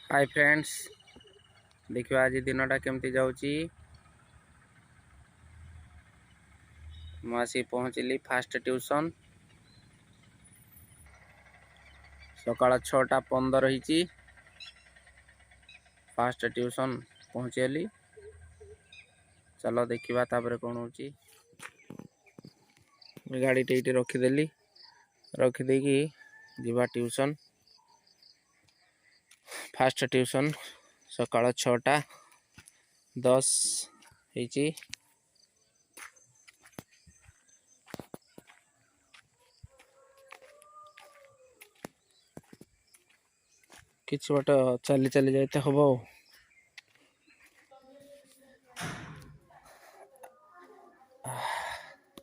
Hi friends, देखिए आज दिनटा केमती जाऊँगी। मुझे पहुँचली फास्ट ट्यूशन सकाळ 6:15 रही। फास्ट ट्यूशन पहुँचली। चलो देखा तापर कौन हो गाड़ी टे रखीदेली रखीदेकी जीवा ट्यूशन। फास्ट ट्यूशन सकाळ 6:10 होती। किछ बाट चली चली जाते हम।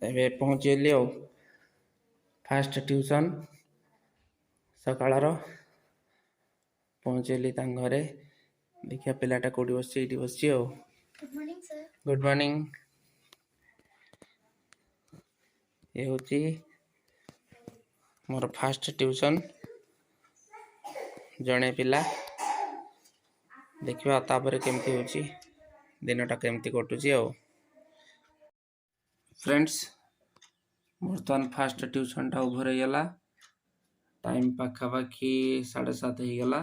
एबे पहुँचली फास्ट ट्यूशन सकाळ पहुँचली घरे। देखिए पिलाटा कौटी बस गुड मॉर्निंग। ये हूँ मोर फास्ट ट्यूशन जड़े पिला। देखा तापर केमती हो दिनटा केमती कटुची। फ्रेंड्स बर्तमान फास्ट ट्यूशन टा ओभर होगला। टाइम पाखापाखि 7:30 होगला।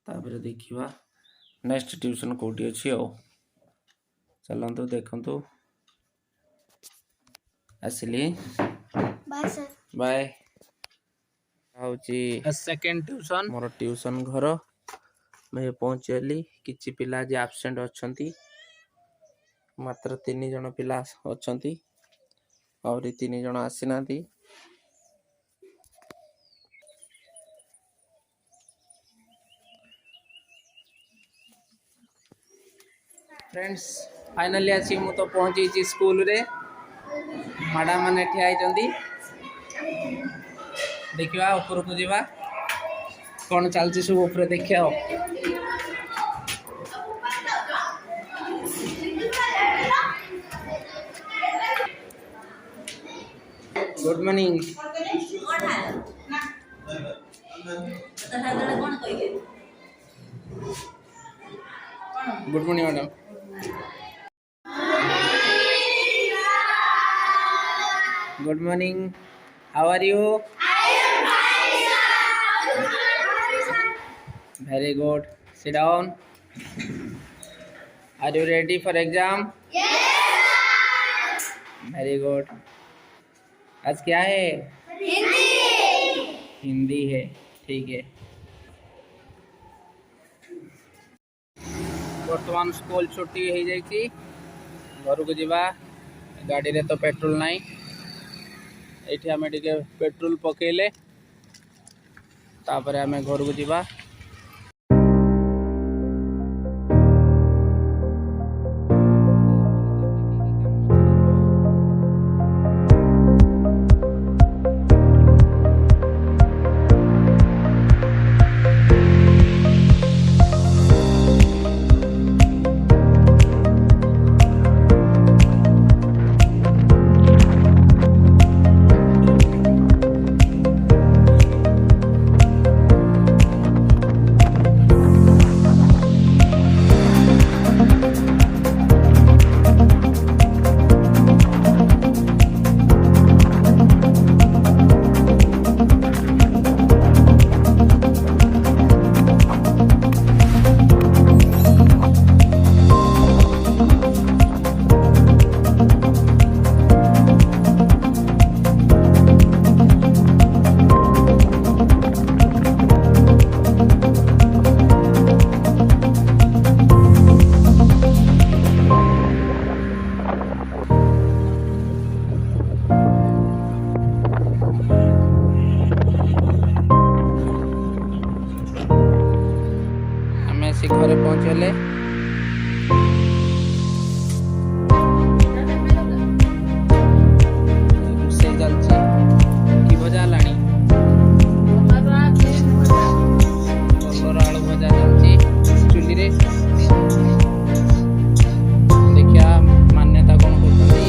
तापर देखा नेक्स्ट ट्यूशन कौटी अच्छी। चलतु देखु आसली बाय। सेकेंड ट्यूशन मोर ट्यूशन घर मैं पहुँचली। किछि पिला आज एब्सेंट अच्छी, मात्र 3 जन पिला अच्छी और 3 जन आसी ना। फ्रेंड्स फाइनली आसी मु तो पहुंची स्कूल रे। मैडम मैंने ठिया। देखा ऊपर को जीवा कौन चलती सब ऊपर देखा। Good morning. Good morning madam. Good morning, how are you? Very good. Sit down. Are you ready for exam? Yes. Very good. आज क्या है? हिंदी। हिंदी है, ठीक है। वर्तमान स्कूल छुट्टी हो जाए घर को जीवा। गाड़ी रे तो पेट्रोल नहीं। ये आम टे पेट्रोल पकेले तापर आम घर को जीवा। घरे पहुँचले रोषे चलती कि भजा लाणी आलू भजा चलती चुली रे। देखिया मान्यता कौन करते।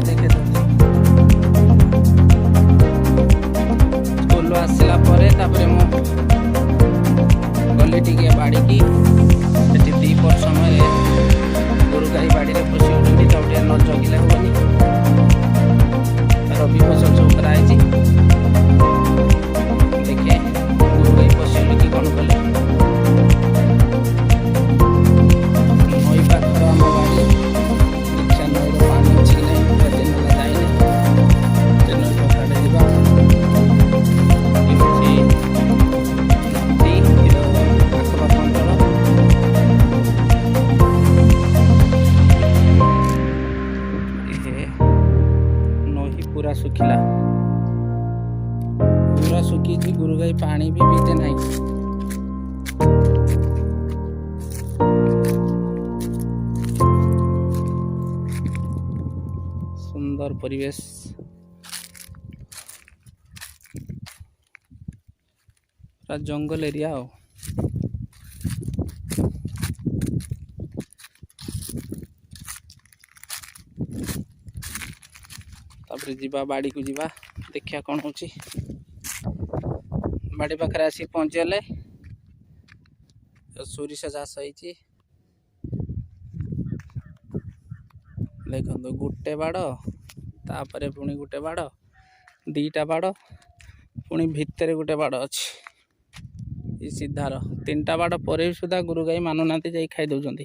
देखे स्कूल आसला मु गली टी बाड़ी की दीपर समय गोरु गाई बाड़ी में पशि उठे न जगिले हेनी रबी फसल सब कराई देखे गोरु गाई पशि कि कौन कले नई पाखर आम बाड़ी देखा नईर पानी अच्छी कि ना जाइए नई पखाड़े जा पूरा सुखिला पूरा सुखी गुरु गाई पानी भी पीते नहीं। सुंदर परिवेश पूरा जंगल एरिया हो तापर जीवा बाड़ी को जीवा देखिया कौन होची बाड़ी पाखरे आसी पहुंचले सोरिष चाष होती देखो गोटे बाड़ तापर पुणी गोटे बाड़ दीटा बाड़ पुणी भितर गोटे बाड़ अच्छी सीधार तीनटा बाड़ पर भी सुधा गुरु गाई मानुना जा खाई दौरान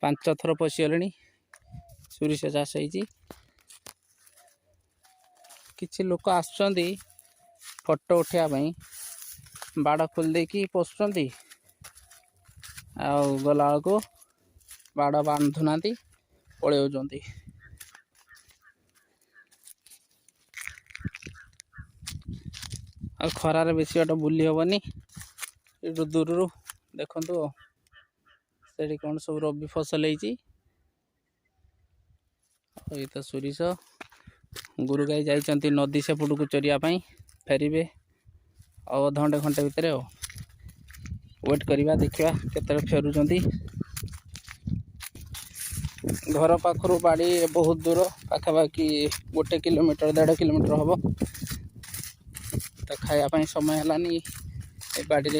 5 थर पशिगले सोरिष चाष होती किछि लोक आसुचंदी फोटो उठाइबा बाड़ खोल देकी पशुचंदी आउ गला को बाड़ बांधुना पलि आ खरार बेसी बाट बुली हेनी दूर देखु से कौन सब रबी फसल होती ये तो सोरिष गुरु गाई जाइंट नदी सेपट को चरियापाई फेरबे अध घंटे घंटे भितर वेट करवा देखा केत फेरुंट घर पाखर बाड़ी बहुत दूर पाखापाखि 1 किलोमीटर 1.5 किलोमीटर हम तो खायापाई समय है बाड़ी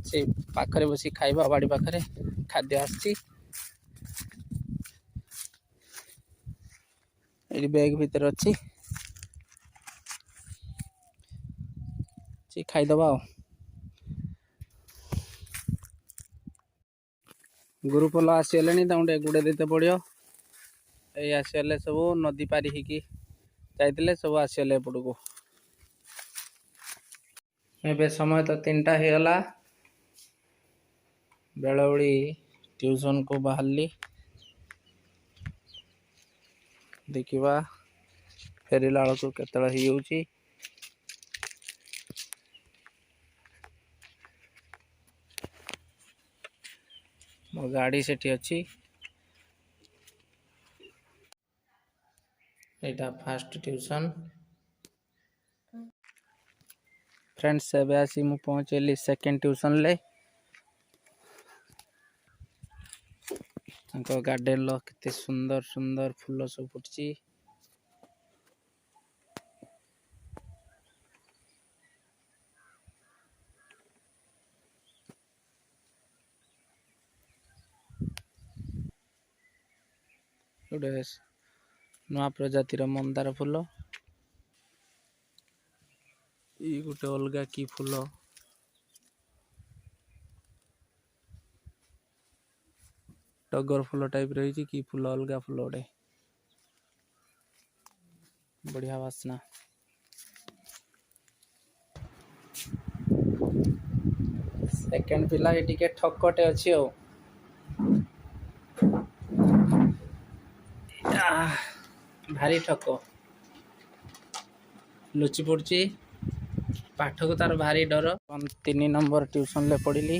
से पाखरे बसी खाइबा बाड़ी पाखरे खाद्य आसी बैग भीतर अच्छी खाईदबा गुरुपोल आसीगले गुड़े देते पड़ो ये आसीगले सब नदी पारी ही जाइए सब आसीगले एपट को ए समय तो 3टा होगला बेलबड़ी ट्यूशन को बाहरली देखा फेरला बेलू के मो गाड़ी सेठी अच्छी एटा फास्ट ट्यूशन फ्रेंड्स एबे आसी मु पहुंचली सेकेंड ट्यूशन ले गार्डन लो कितने सुंदर सुंदर फूल सब फुटची गोटे नुआ प्रजातिर मंदार फूल ये गोटे अलगा की फूल टगर फूल टाइप रही कि फूल अलगा फूल गोटे बढ़िया वासना सेकेंड पिला ये टिके ठकटे अच्छी हो भारी ठक लुचि पड़ी पाठ को तार भारी डर 3 नंबर ट्यूशन ले पढ़ी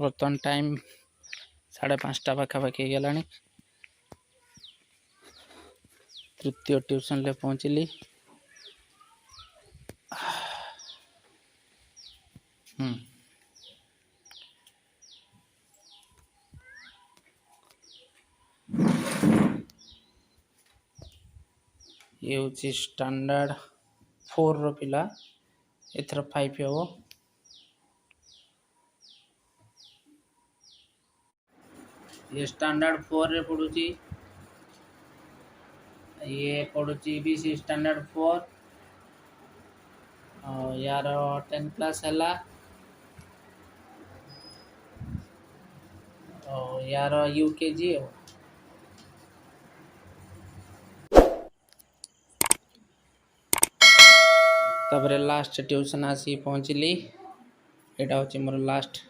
बर्तमान टाइम 5:30 पाखापाखि गला तृतीय ट्यूशन ले पहुँचली ये हूँ स्टैंडर्ड 4 रो पिला एथर 5 हो। ये स्टैंडर्ड 4 रे पड़ुची, ये पड़ुची बीसी स्टैंडर्ड 4 और यार 10 क्लास है और यार यूकेजी हो। तबरे लास्ट ट्यूशन आसी पहुँचली, एटा होची मोर लास्ट।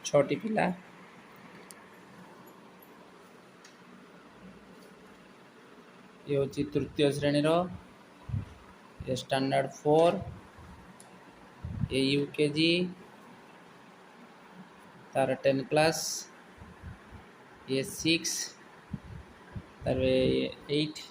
छोटी पिला ये होची तृतीय श्रेणी रो, ये स्टैंडर्ड 4, ये यूकेजी तार 10 क्लास, ये 6 तार 8